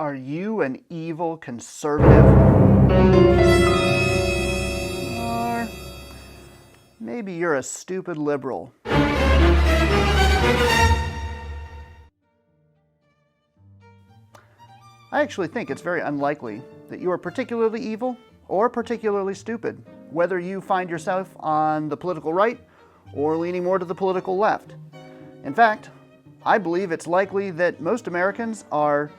Are you an evil conservative? Or maybe you're a stupid liberal. I actually think it's very unlikely that you are particularly evil or particularly stupid, whether you find yourself on the political right or leaning more to the political left. In fact, I believe it's likely that most Americans are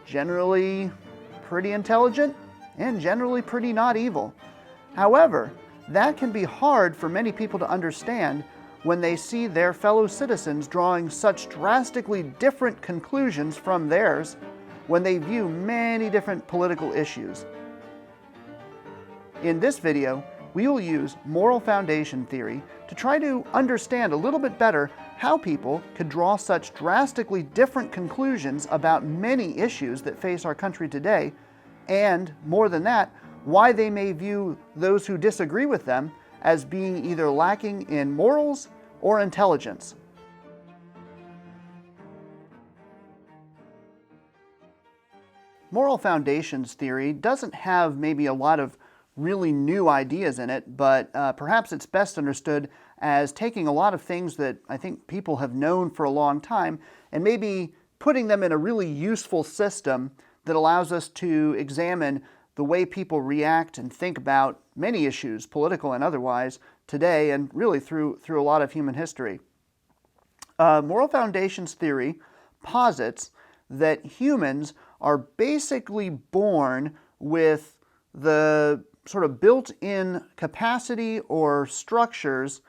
generally pretty intelligent and generally pretty not evil. However, that can be hard for many people to understand when they see their fellow citizens drawing such drastically different conclusions from theirs when they view many different political issues. In this video, we will use moral foundation theory to try to understand a little bit better how people could draw such drastically different conclusions about many issues that face our country today, and more than that, why they may view those who disagree with them as being either lacking in morals or intelligence. Moral foundations theory doesn't have maybe a lot of really new ideas in it, but perhaps it's best understood as taking a lot of things that I think people have known for a long time and maybe putting them in a really useful system that allows us to examine the way people react and think about many issues, political and otherwise, today and really through a lot of human history. Moral foundations theory posits that humans are basically born with the sort of built-in capacity or structures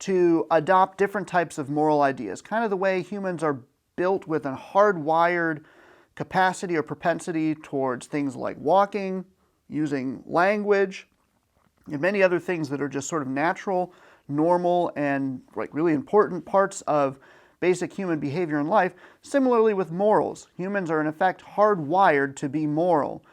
to adopt different types of moral ideas, kind of the way humans are built with a hardwired capacity or propensity towards things like walking, using language, and many other things that are just sort of natural, normal, and like really important parts of basic human behavior in life. Similarly with morals, humans are in effect hardwired to be moral.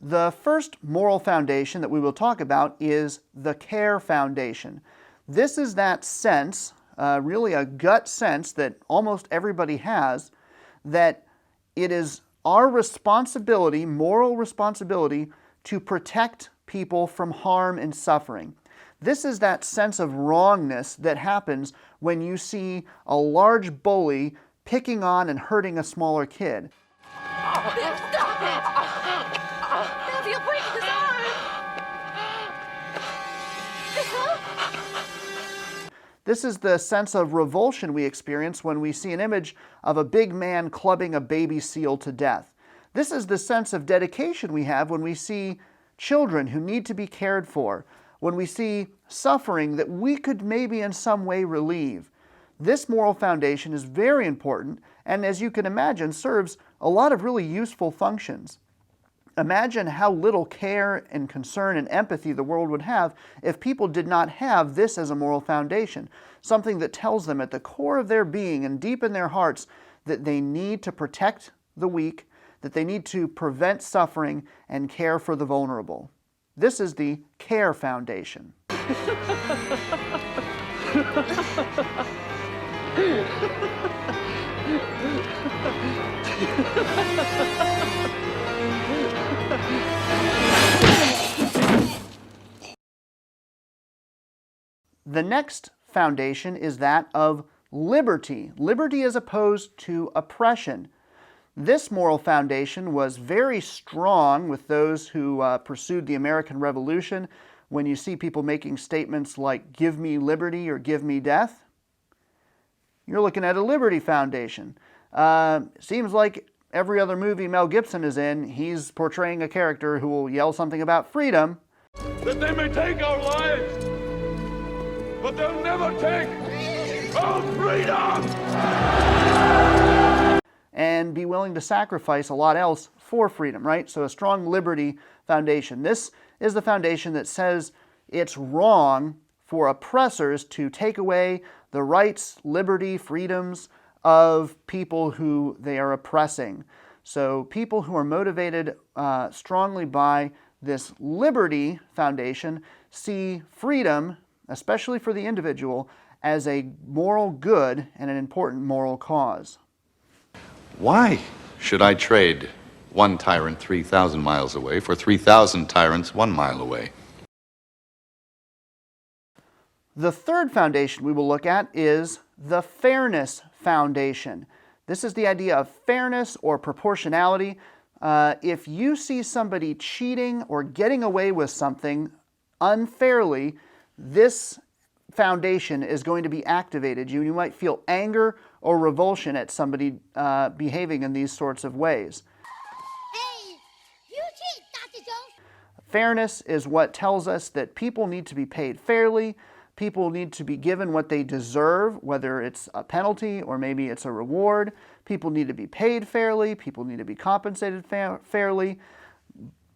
The first moral foundation that we will talk about is the care foundation. This is that sense, really a gut sense that almost everybody has, that it is our responsibility, moral responsibility, to protect people from harm and suffering. This is that sense of wrongness that happens when you see a large bully picking on and hurting a smaller kid. Stop it! Now you'll break his arm! This is the sense of revulsion we experience when we see an image of a big man clubbing a baby seal to death. This is the sense of dedication we have when we see children who need to be cared for, when we see suffering that we could maybe in some way relieve. This moral foundation is very important and, as you can imagine, serves a lot of really useful functions. Imagine how little care and concern and empathy the world would have if people did not have this as a moral foundation, something that tells them at the core of their being and deep in their hearts that they need to protect the weak, that they need to prevent suffering and care for the vulnerable. This is the care foundation. The next foundation is that of liberty. Liberty as opposed to oppression. This moral foundation was very strong with those who pursued the American Revolution. When you see people making statements like, "Give me liberty" or "Give me death," you're looking at a liberty foundation. Seems like every other movie Mel Gibson is in, he's portraying a character who will yell something about freedom. That they may take our lives, but they'll never take our freedom! And be willing to sacrifice a lot else for freedom, right? So a strong liberty foundation. This is the foundation that says it's wrong for oppressors to take away the rights, liberty, freedoms of people who they are oppressing. So people who are motivated strongly by this liberty foundation see freedom, especially for the individual, as a moral good and an important moral cause. Why should I trade one tyrant 3,000 miles away for 3,000 tyrants 1 mile away? The third foundation we will look at is the Fairness Foundation. This is the idea of fairness or proportionality. If you see somebody cheating or getting away with something unfairly, this foundation is going to be activated. You might feel anger or revulsion at somebody behaving in these sorts of ways. Hey, you cheat, Dr. Jones. Fairness is what tells us that people need to be paid fairly. People need to be given what they deserve, whether it's a penalty or maybe it's a reward. People need to be paid fairly. People need to be compensated fairly.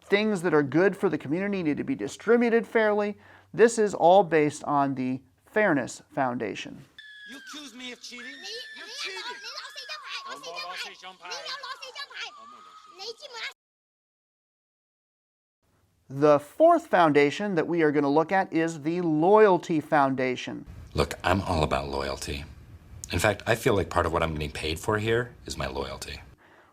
Things that are good for the community need to be distributed fairly. This is all based on the Fairness Foundation. You accuse me of cheating? You 你 cheated. 攞4張牌，你攞4張牌，你知唔知？ The fourth foundation that we are going to look at is the Loyalty Foundation. Look, I'm all about loyalty. In fact, I feel like part of what I'm getting paid for here is my loyalty.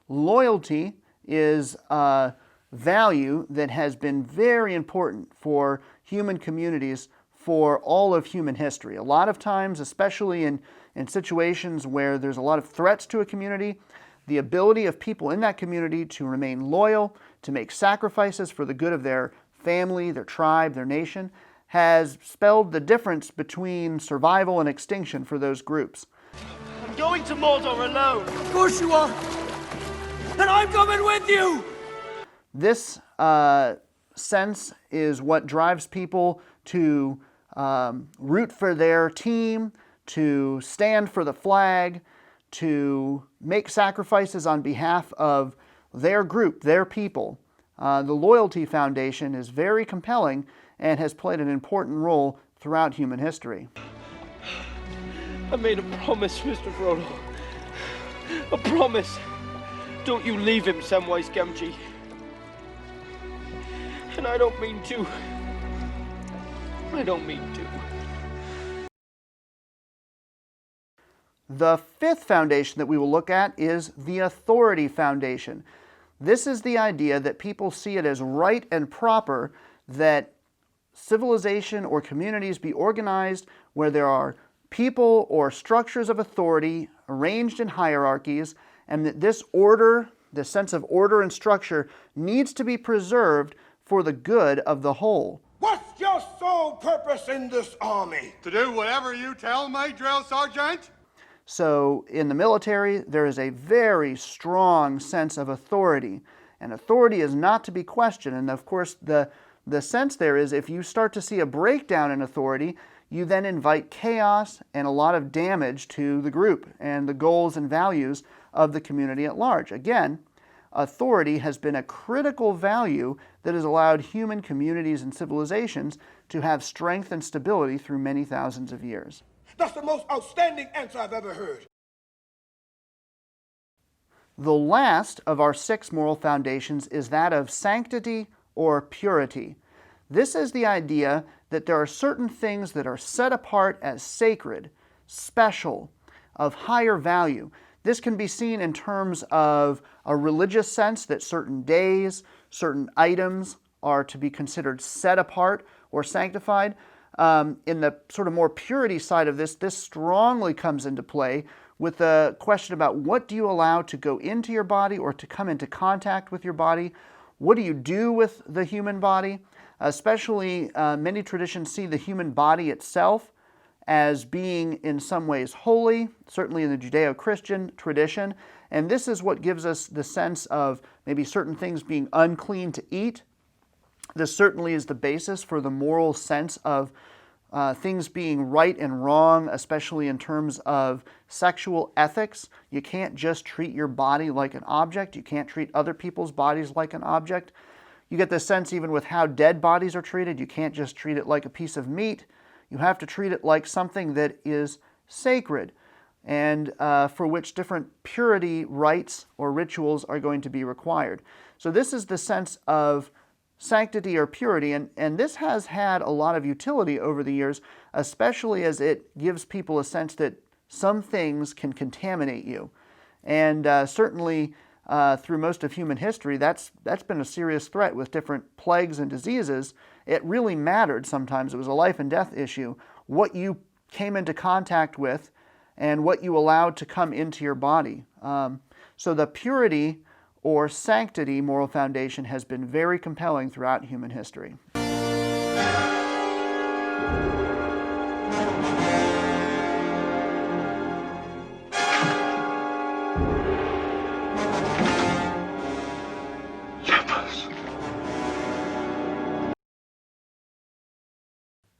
Loyalty is a value that has been very important for human communities for all of human history. A lot of times, especially in situations where there's a lot of threats to a community, the ability of people in that community to remain loyal, to make sacrifices for the good of their family, their tribe, their nation, has spelled the difference between survival and extinction for those groups. I'm going to Mordor alone. Of course you are. And I'm coming with you. This sense is what drives people to root for their team, to stand for the flag, to make sacrifices on behalf of their group, their people. The Loyalty Foundation is very compelling and has played an important role throughout human history. I made a promise, Mr. Frodo. A promise. Don't you leave him, Samwise Gamgee. And I don't mean to. I don't mean to. The fifth foundation that we will look at is the Authority Foundation. This is the idea that people see it as right and proper that civilization or communities be organized where there are people or structures of authority arranged in hierarchies, and that this order, this sense of order and structure, needs to be preserved for the good of the whole. What's your sole purpose in this army? To do whatever you tell me, drill sergeant. So in the military, there is a very strong sense of authority, and authority is not to be questioned. And of course, the sense there is if you start to see a breakdown in authority, you then invite chaos and a lot of damage to the group and the goals and values of the community at large. Again, authority has been a critical value that has allowed human communities and civilizations to have strength and stability through many thousands of years. That's the most outstanding answer I've ever heard. The last of our 6 moral foundations is that of sanctity or purity. This is the idea that there are certain things that are set apart as sacred, special, of higher value. This can be seen in terms of a religious sense that certain days, certain items are to be considered set apart or sanctified. In the sort of more purity side of this strongly comes into play with the question about what do you allow to go into your body or to come into contact with your body? What do you do with the human body? Especially, many traditions see the human body itself as being in some ways holy, certainly in the Judeo-Christian tradition. And this is what gives us the sense of maybe certain things being unclean to eat. This certainly is the basis for the moral sense of things being right and wrong, especially in terms of sexual ethics. You can't just treat your body like an object. You can't treat other people's bodies like an object. You get the sense even with how dead bodies are treated. You can't just treat it like a piece of meat. You have to treat it like something that is sacred and for which different purity rites or rituals are going to be required. So this is the sense of sanctity or purity, and this has had a lot of utility over the years, especially as it gives people a sense that some things can contaminate you. And certainly through most of human history, that's been a serious threat with different plagues and diseases. It really mattered sometimes. It was a life and death issue, what you came into contact with and what you allowed to come into your body. So the purity or sanctity moral foundation has been very compelling throughout human history.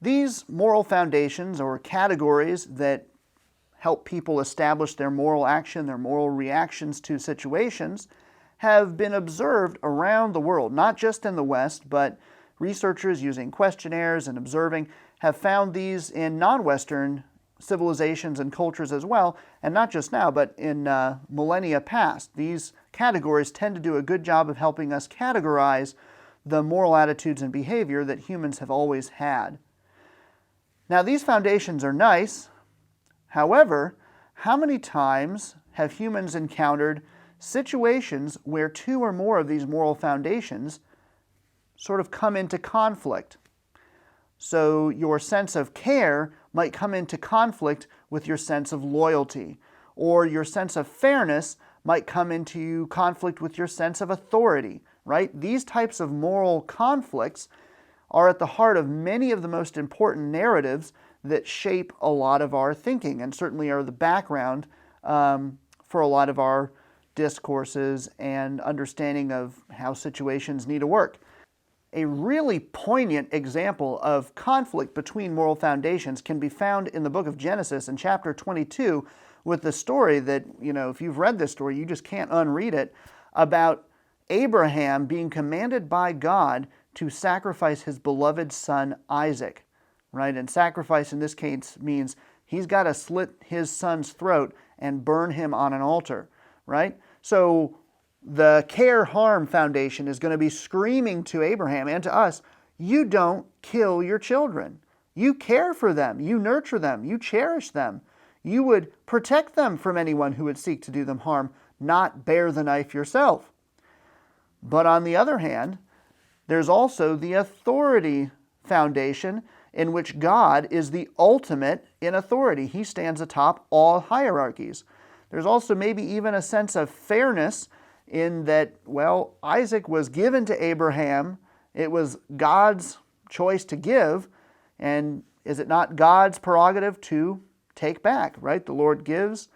These moral foundations, or categories that help people establish their moral action, their moral reactions to situations, have been observed around the world, not just in the West, but researchers using questionnaires and observing have found these in non-Western civilizations and cultures as well, and not just now, but in millennia past. These categories tend to do a good job of helping us categorize the moral attitudes and behavior that humans have always had. Now, these foundations are nice. However, how many times have humans encountered situations where two or more of these moral foundations sort of come into conflict? So your sense of care might come into conflict with your sense of loyalty, or your sense of fairness might come into conflict with your sense of authority, right? These types of moral conflicts are at the heart of many of the most important narratives that shape a lot of our thinking, and certainly are the background for a lot of our discourses and understanding of how situations need to work. A really poignant example of conflict between moral foundations can be found in the book of Genesis in chapter 22 with the story that, if you've read this story, you just can't unread it, about Abraham being commanded by God to sacrifice his beloved son Isaac, right? And sacrifice in this case means he's got to slit his son's throat and burn him on an altar, right? So the Care Harm Foundation is going to be screaming to Abraham and to us, you don't kill your children. You care for them, you nurture them, you cherish them. You would protect them from anyone who would seek to do them harm, not bear the knife yourself. But on the other hand, there's also the authority foundation in which God is the ultimate in authority. He stands atop all hierarchies. There's also maybe even a sense of fairness in that, well, Isaac was given to Abraham. It was God's choice to give, and is it not God's prerogative to take back, right? The Lord gives,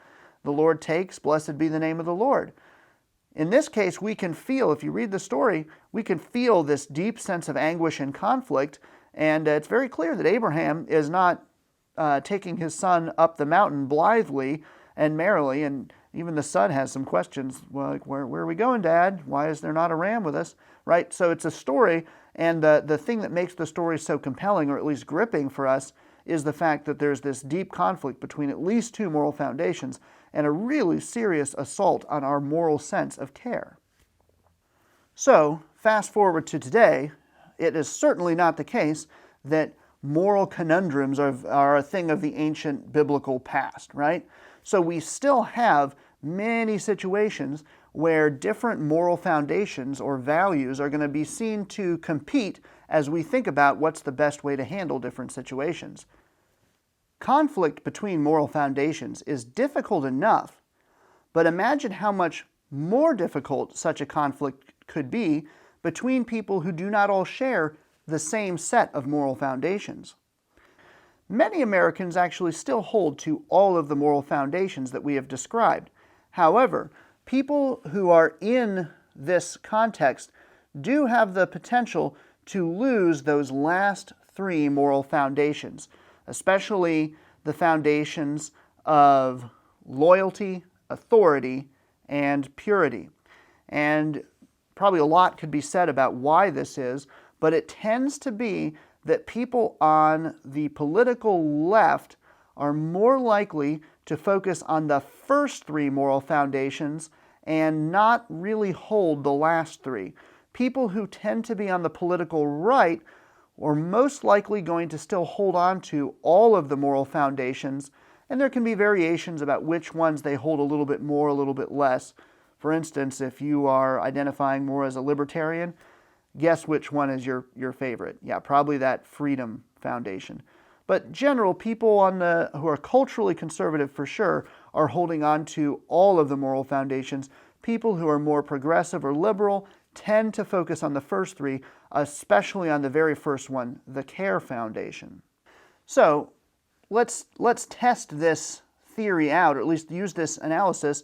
the Lord takes, blessed be the name of the Lord. In this case, we can feel, if you read the story, we can feel this deep sense of anguish and conflict, and it's very clear that Abraham is not taking his son up the mountain blithely and merrily, and even the son has some questions, well, like, where are we going, Dad? Why is there not a ram with us? Right? So it's a story, and the thing that makes the story so compelling, or at least gripping for us, is the fact that there's this deep conflict between at least two moral foundations and a really serious assault on our moral sense of care. So, fast forward to today, it is certainly not the case that moral conundrums are a thing of the ancient biblical past, right? So we still have many situations where different moral foundations or values are going to be seen to compete as we think about what's the best way to handle different situations. Conflict between moral foundations is difficult enough, but imagine how much more difficult such a conflict could be between people who do not all share the same set of moral foundations. Many Americans actually still hold to all of the moral foundations that we have described. However, people who are in this context do have the potential to lose those last three moral foundations, especially the foundations of loyalty, authority, and purity. And probably a lot could be said about why this is, but it tends to be that people on the political left are more likely to focus on the first three moral foundations and not really hold the last three. People who tend to be on the political right are most likely going to still hold on to all of the moral foundations And there can be variations about which ones they hold a little bit more, a little bit less. For instance, if you are identifying more as a libertarian, guess which one is your favorite? Yeah, probably that Freedom Foundation. But general people who are culturally conservative for sure are holding on to all of the moral foundations. People who are more progressive or liberal tend to focus on the first three, especially on the very first one, the Care Foundation. So let's test this theory out, or at least use this analysis,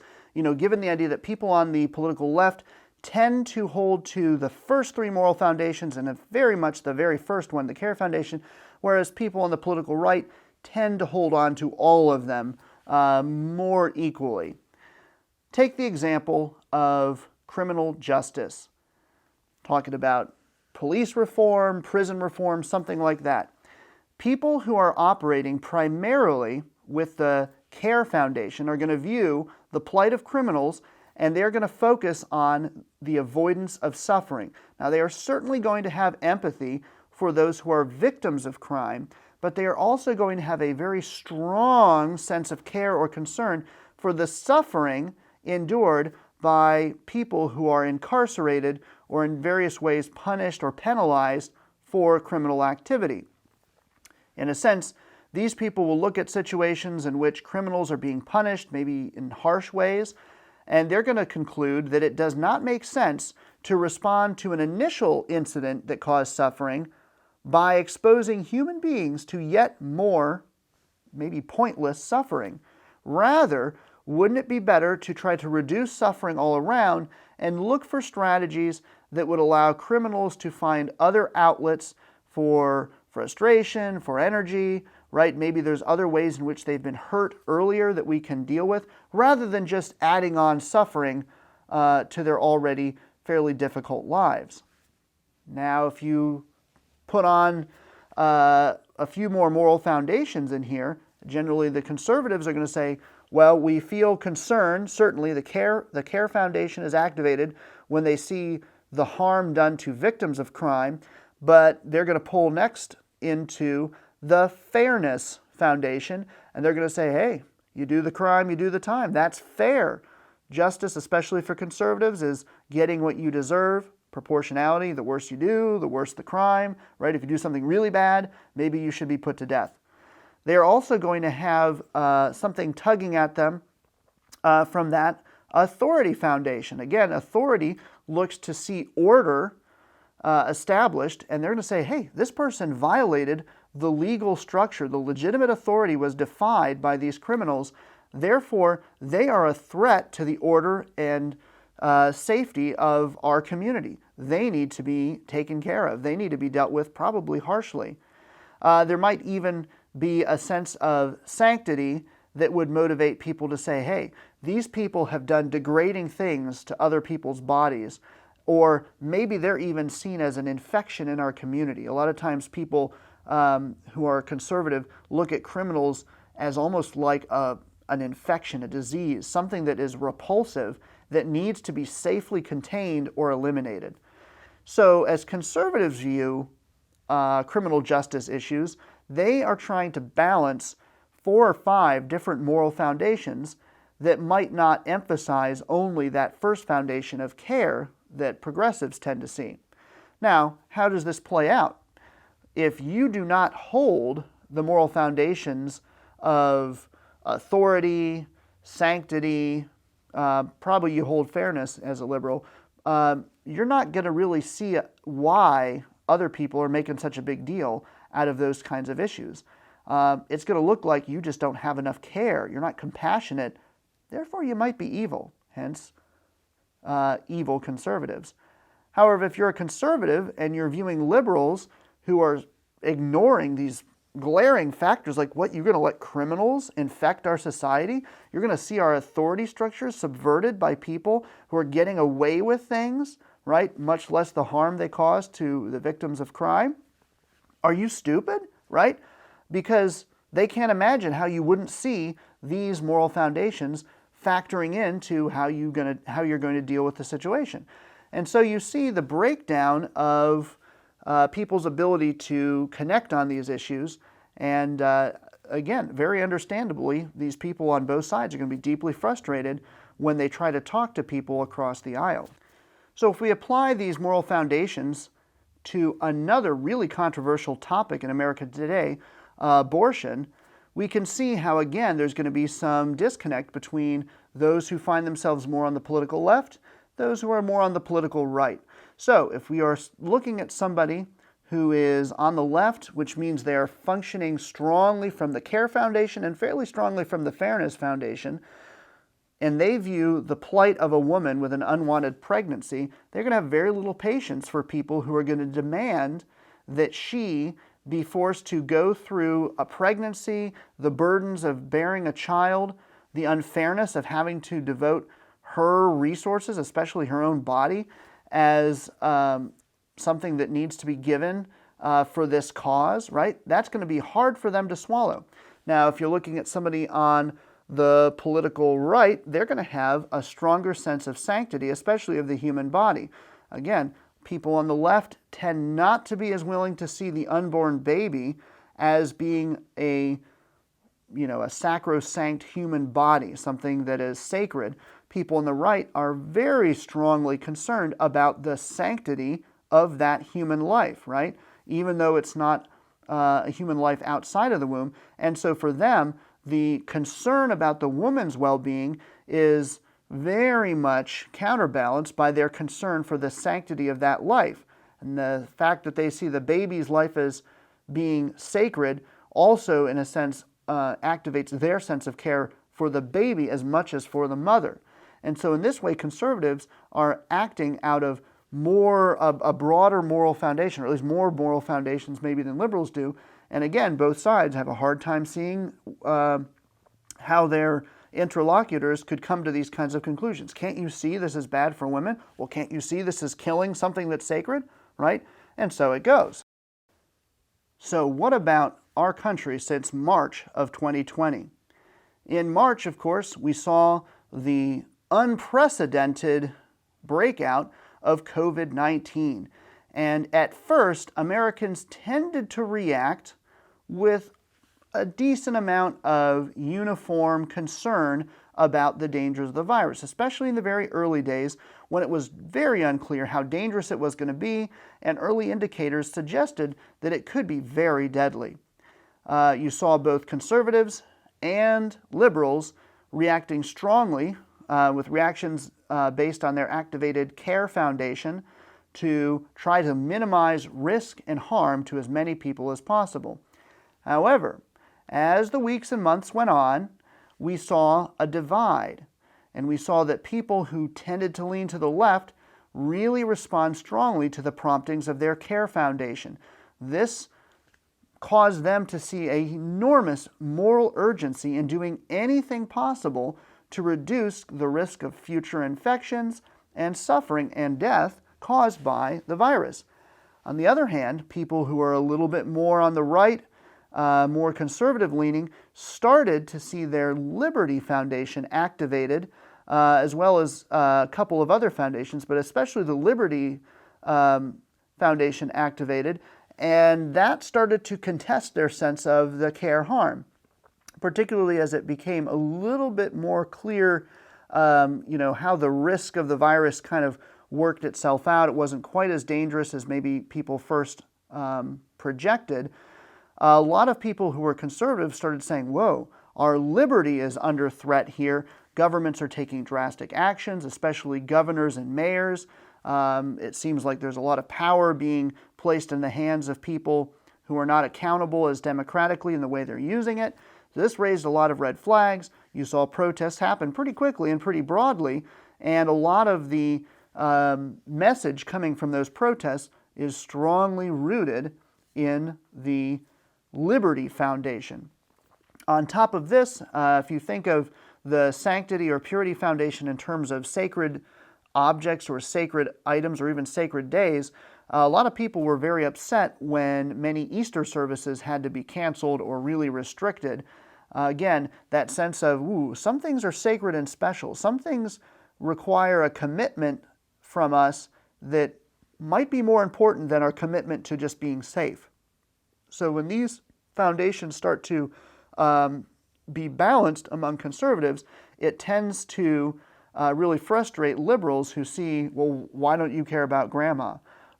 given the idea that people on the political left tend to hold to the first three moral foundations and very much the very first one, the Care Foundation, whereas people on the political right tend to hold on to all of them more equally. Take the example of criminal justice. Talking about police reform, prison reform, something like that. People who are operating primarily with the Care Foundation are going to view the plight of criminals, and they're going to focus on the avoidance of suffering. Now, they are certainly going to have empathy for those who are victims of crime, but they are also going to have a very strong sense of care or concern for the suffering endured by people who are incarcerated or in various ways punished or penalized for criminal activity. In a sense, these people will look at situations in which criminals are being punished, maybe in harsh ways, and they're going to conclude that it does not make sense to respond to an initial incident that caused suffering by exposing human beings to yet more, maybe pointless suffering. Rather, wouldn't it be better to try to reduce suffering all around and look for strategies that would allow criminals to find other outlets for frustration, for energy, right? Maybe there's other ways in which they've been hurt earlier that we can deal with, rather than just adding on suffering to their already fairly difficult lives. Now, if you put on a few more moral foundations in here, generally the conservatives are going to say, well, we feel concerned, certainly the Care Foundation is activated when they see the harm done to victims of crime, but they're going to pull next into the Fairness Foundation, and they're going to say, hey, you do the crime, you do the time. That's fair. Justice, especially for conservatives, is getting what you deserve. Proportionality, the worse you do, the worse the crime, right? If you do something really bad, maybe you should be put to death. They are also going to have something tugging at them from that Authority Foundation. Again, authority looks to see order established, and they're going to say, hey, this person violated the legal structure. The legitimate authority was defied by these criminals. Therefore, they are a threat to the order and safety of our community. They need to be taken care of. They need to be dealt with probably harshly. There might even be a sense of sanctity that would motivate people to say, hey, these people have done degrading things to other people's bodies, or maybe they're even seen as an infection in our community. A lot of times people who are conservative look at criminals as almost like an infection, a disease, something that is repulsive that needs to be safely contained or eliminated. So as conservatives view criminal justice issues, they are trying to balance 4 or 5 different moral foundations that might not emphasize only that first foundation of care that progressives tend to see. Now, how does this play out? If you do not hold the moral foundations of authority, sanctity, probably you hold fairness as a liberal, you're not going to really see why other people are making such a big deal out of those kinds of issues. It's going to look like you just don't have enough care. You're not compassionate. Therefore, you might be evil, hence evil conservatives. However, if you're a conservative and you're viewing liberals who are ignoring these glaring factors like what you're going to let criminals infect our society, you're going to see our authority structures subverted by people who are getting away with things, right? Much less the harm they cause to the victims of crime. Are you stupid, right? Because they can't imagine how you wouldn't see these moral foundations factoring into how you're going to deal with the situation. And so you see the breakdown of people's ability to connect on these issues, and again, very understandably, these people on both sides are going to be deeply frustrated when they try to talk to people across the aisle. So if we apply these moral foundations to another really controversial topic in America today, abortion, we can see how, again, there's going to be some disconnect between those who find themselves more on the political left, those who are more on the political right. So if we are looking at somebody who is on the left, which means they are functioning strongly from the CARE Foundation and fairly strongly from the Fairness Foundation, and they view the plight of a woman with an unwanted pregnancy, they're going to have very little patience for people who are going to demand that she be forced to go through a pregnancy, the burdens of bearing a child, the unfairness of having to devote her resources, especially her own body, as something that needs to be given for this cause, right? That's going to be hard for them to swallow. Now, if you're looking at somebody on the political right, they're going to have a stronger sense of sanctity, especially of the human body. Again, people on the left tend not to be as willing to see the unborn baby as being a sacrosanct human body, something that is sacred. People on the right are very strongly concerned about the sanctity of that human life, right? Even though it's not a human life outside of the womb. And so for them, the concern about the woman's well-being is very much counterbalanced by their concern for the sanctity of that life. And the fact that they see the baby's life as being sacred also, in a sense, activates their sense of care for the baby as much as for the mother. And so in this way, conservatives are acting out of a broader moral foundation, or at least more moral foundations maybe than liberals do. And again, both sides have a hard time seeing how their interlocutors could come to these kinds of conclusions. Can't you see this is bad for women? Well, can't you see this is killing something that's sacred, right? And so it goes. So what about our country since March of 2020? In March, of course, we saw the unprecedented breakout of COVID-19. And at first, Americans tended to react with a decent amount of uniform concern about the dangers of the virus, especially in the very early days when it was very unclear how dangerous it was going to be, and early indicators suggested that it could be very deadly. You saw both conservatives and liberals reacting strongly with reactions based on their activated CARE Foundation to try to minimize risk and harm to as many people as possible. However, as the weeks and months went on, we saw a divide, and we saw that people who tended to lean to the left really respond strongly to the promptings of their CARE Foundation. This caused them to see an enormous moral urgency in doing anything possible to reduce the risk of future infections and suffering and death caused by the virus. On the other hand, people who are a little bit more on the right, more conservative leaning, started to see their Liberty Foundation activated, as well as a couple of other foundations, but especially the Liberty Foundation activated, and that started to contest their sense of the care harm, particularly as it became a little bit more clear, how the risk of the virus kind of worked itself out. It wasn't quite as dangerous as maybe people first projected. A lot of people who were conservative started saying, whoa, our liberty is under threat here. Governments are taking drastic actions, especially governors and mayors. It seems like there's a lot of power being placed in the hands of people who are not accountable as democratically in the way they're using it. So this raised a lot of red flags. You saw protests happen pretty quickly and pretty broadly, and a lot of the message coming from those protests is strongly rooted in the Liberty Foundation. On top of this, if you think of the Sanctity or Purity Foundation in terms of sacred objects or sacred items or even sacred days, a lot of people were very upset when many Easter services had to be canceled or really restricted. Again, that sense of, some things are sacred and special. Some things require a commitment from us that might be more important than our commitment to just being safe. So when these foundations start to be balanced among conservatives, it tends to really frustrate liberals who see, well, why don't you care about grandma?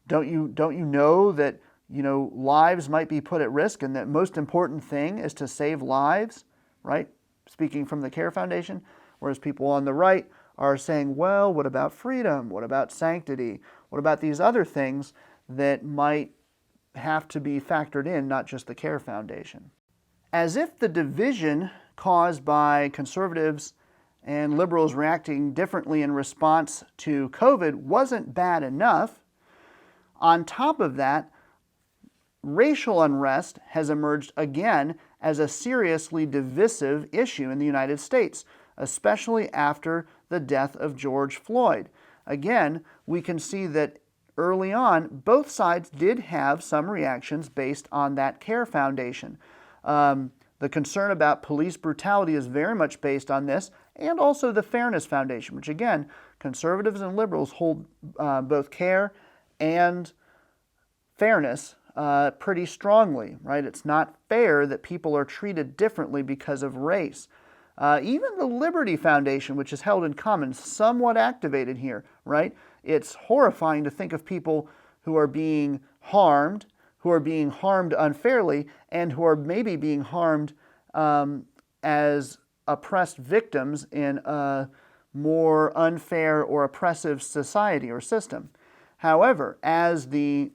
Don't you know that lives might be put at risk, and that most important thing is to save lives, right? Speaking from the CARE Foundation, whereas people on the right are saying, well, what about freedom? What about sanctity? What about these other things that might have to be factored in, not just the CARE Foundation? As if the division caused by conservatives and liberals reacting differently in response to COVID wasn't bad enough, on top of that, racial unrest has emerged again as a seriously divisive issue in the United States, especially after the death of George Floyd. Again, we can see that early on, both sides did have some reactions based on that CARE Foundation. The concern about police brutality is very much based on this, and also the Fairness Foundation, which again, conservatives and liberals hold both CARE and fairness pretty strongly, right? It's not fair that people are treated differently because of race. Even the Liberty Foundation, which is held in common, somewhat activated here, right? It's horrifying to think of people who are being harmed unfairly, and who are maybe being harmed as oppressed victims in a more unfair or oppressive society or system. However, as the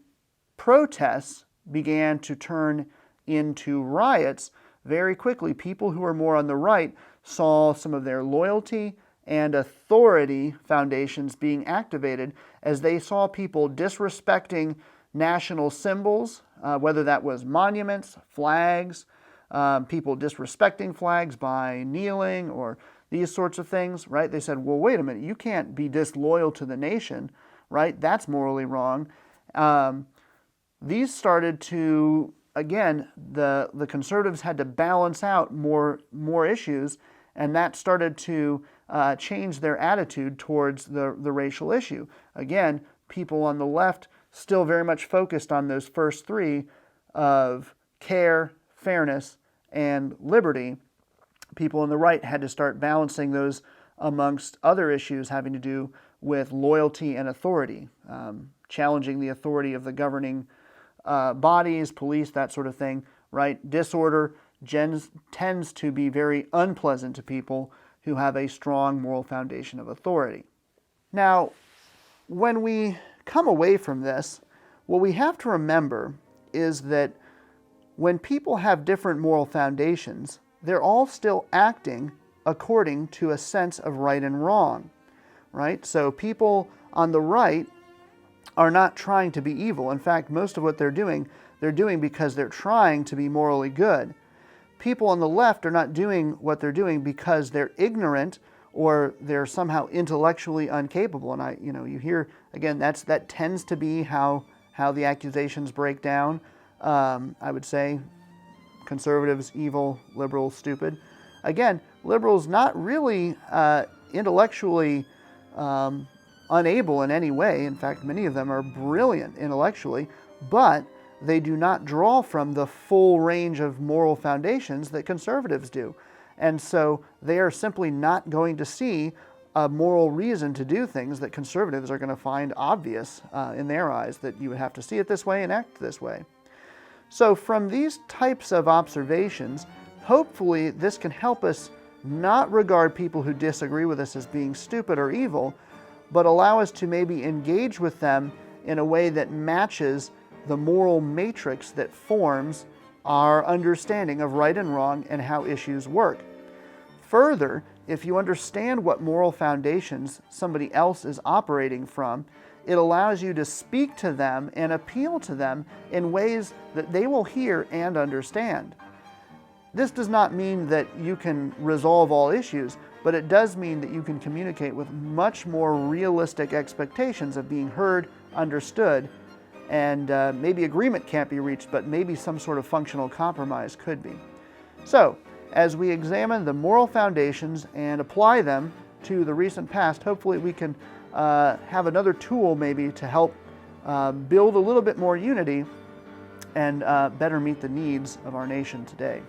protests began to turn into riots, very quickly people who were more on the right saw some of their loyalty and authority foundations being activated as they saw people disrespecting national symbols, whether that was monuments, flags, people disrespecting flags by kneeling or these sorts of things, right? They said, well, wait a minute, you can't be disloyal to the nation, right? That's morally wrong. These started to, again, the conservatives had to balance out more issues, and that started to change their attitude towards the racial issue. Again, people on the left still very much focused on those first three of care, fairness, and liberty. People on the right had to start balancing those amongst other issues having to do with loyalty and authority, challenging the authority of the governing bodies, police, that sort of thing, right? Disorder tends to be very unpleasant to people who have a strong moral foundation of authority. Now, when we come away from this, what we have to remember is that when people have different moral foundations, they're all still acting according to a sense of right and wrong, right? So people on the right are not trying to be evil. In fact, most of what they're doing because they're trying to be morally good. People on the left are not doing what they're doing because they're ignorant or they're somehow intellectually incapable. And you hear, again, that tends to be how the accusations break down. I would say conservatives, evil, liberals, stupid. Again, liberals not really intellectually unable in any way. In fact, many of them are brilliant intellectually, but they do not draw from the full range of moral foundations that conservatives do. And so they are simply not going to see a moral reason to do things that conservatives are going to find obvious in their eyes, that you would have to see it this way and act this way. So from these types of observations, hopefully this can help us not regard people who disagree with us as being stupid or evil, but allow us to maybe engage with them in a way that matches the moral matrix that forms our understanding of right and wrong and how issues work. Further, if you understand what moral foundations somebody else is operating from, it allows you to speak to them and appeal to them in ways that they will hear and understand. This does not mean that you can resolve all issues, but it does mean that you can communicate with much more realistic expectations of being heard, understood, and maybe agreement can't be reached, but maybe some sort of functional compromise could be. So, as we examine the moral foundations and apply them to the recent past, hopefully we can have another tool maybe to help build a little bit more unity and better meet the needs of our nation today.